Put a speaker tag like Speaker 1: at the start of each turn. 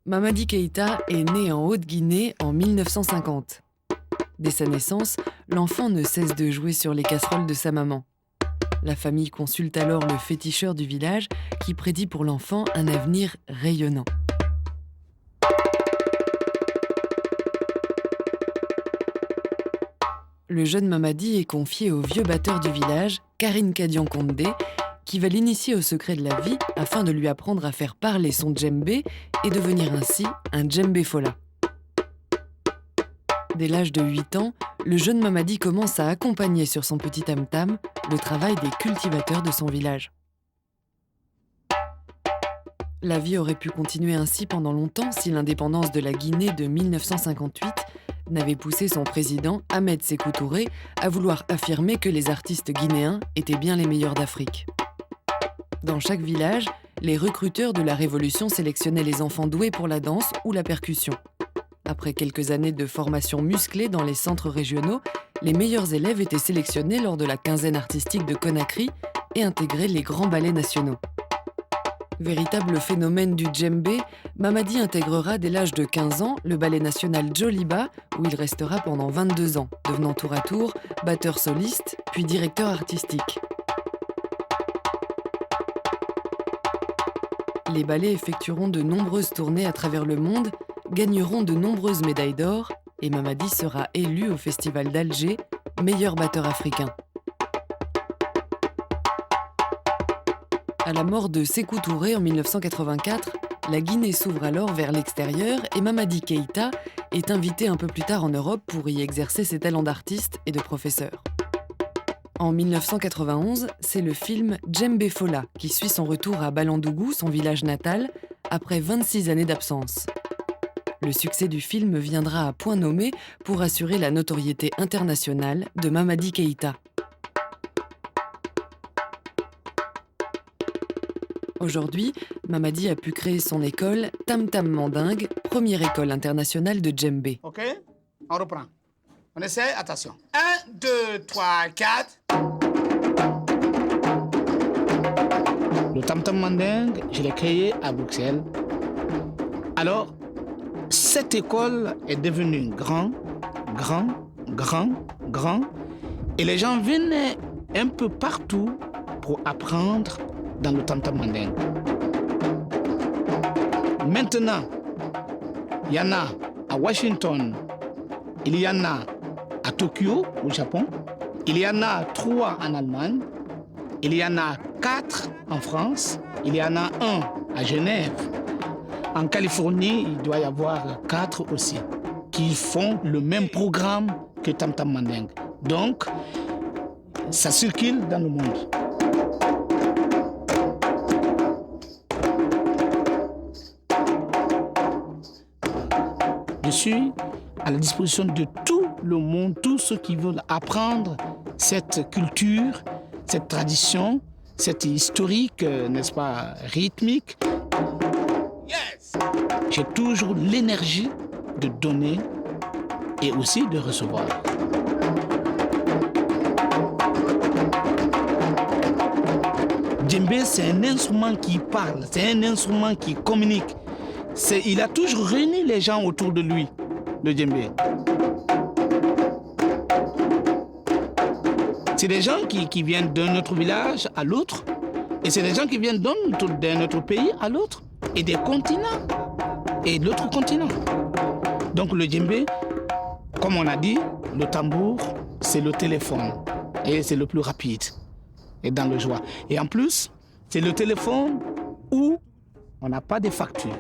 Speaker 1: Mamadi Keïta est né en Haute-Guinée en 1950. Dès sa naissance, l'enfant ne cesse de jouer sur les casseroles de sa maman. La famille consulte alors le féticheur du village qui prédit pour l'enfant un avenir rayonnant. Le jeune Mamadi est confié au vieux batteur du village, Karine Kadian Kondé, qui va l'initier au secret de la vie afin de lui apprendre à faire parler son djembé et devenir ainsi un djembé fola. Dès l'âge de 8 ans, le jeune Mamadi commence à accompagner sur son petit tam-tam le travail des cultivateurs de son village. La vie aurait pu continuer ainsi pendant longtemps si l'indépendance de la Guinée de 1958 n'avait poussé son président, Ahmed Sékou Touré, à vouloir affirmer que les artistes guinéens étaient bien les meilleurs d'Afrique. Dans chaque village, les recruteurs de la Révolution sélectionnaient les enfants doués pour la danse ou la percussion. Après quelques années de formation musclée dans les centres régionaux, les meilleurs élèves étaient sélectionnés lors de la quinzaine artistique de Conakry et intégraient les grands ballets nationaux. Véritable phénomène du djembé, Mamadi intégrera dès l'âge de 15 ans le ballet national Djoliba, où il restera pendant 22 ans, devenant tour à tour batteur soliste, puis directeur artistique. Les ballets effectueront de nombreuses tournées à travers le monde, gagneront de nombreuses médailles d'or, et Mamadi sera élu au Festival d'Alger, meilleur batteur africain. À la mort de Sékou Touré en 1984, la Guinée s'ouvre alors vers l'extérieur et Mamadi Keïta est invité un peu plus tard en Europe pour y exercer ses talents d'artiste et de professeur. En 1991, c'est le film Djembé Fola qui suit son retour à Balandougou, son village natal, après 26 années d'absence. Le succès du film viendra à point nommé pour assurer la notoriété internationale de Mamadi Keïta. Aujourd'hui, Mamadi a pu créer son école Tam Tam Mandingue, première école internationale de djembé.
Speaker 2: Ok, on reprend. On essaie, attention. 1, 2, 3, 4.
Speaker 3: Le Tam Tam Mandingue, je l'ai créé à Bruxelles. Alors, cette école est devenue grand. Et les gens venaient un peu partout pour apprendre dans le Tam Tam Mandingue. Maintenant, il y en a à Washington, il y en a à Tokyo, au Japon, il y en a 3 en Allemagne, il y en a 4 en France, il y en a 1 à Genève. En Californie, il doit y avoir 4 aussi, qui font le même programme que Tam Tam Mandingue. Donc, ça circule dans le monde. Je suis à la disposition de tout le monde, tous ceux qui veulent apprendre cette culture, cette tradition, cette historique, n'est-ce pas, rythmique.
Speaker 2: Yes.
Speaker 3: J'ai toujours l'énergie de donner et aussi de recevoir. Djembé, c'est un instrument qui parle, c'est un instrument qui communique. Il a toujours réuni les gens autour de lui, le djembé. C'est des gens qui viennent d'un autre village à l'autre, et c'est des gens qui viennent d'un autre pays à l'autre, et des continents, et de l'autre continent. Donc le djembé, comme on a dit, le tambour, c'est le téléphone, et c'est le plus rapide, et dans le joie. Et en plus, c'est le téléphone où on n'a pas de facture.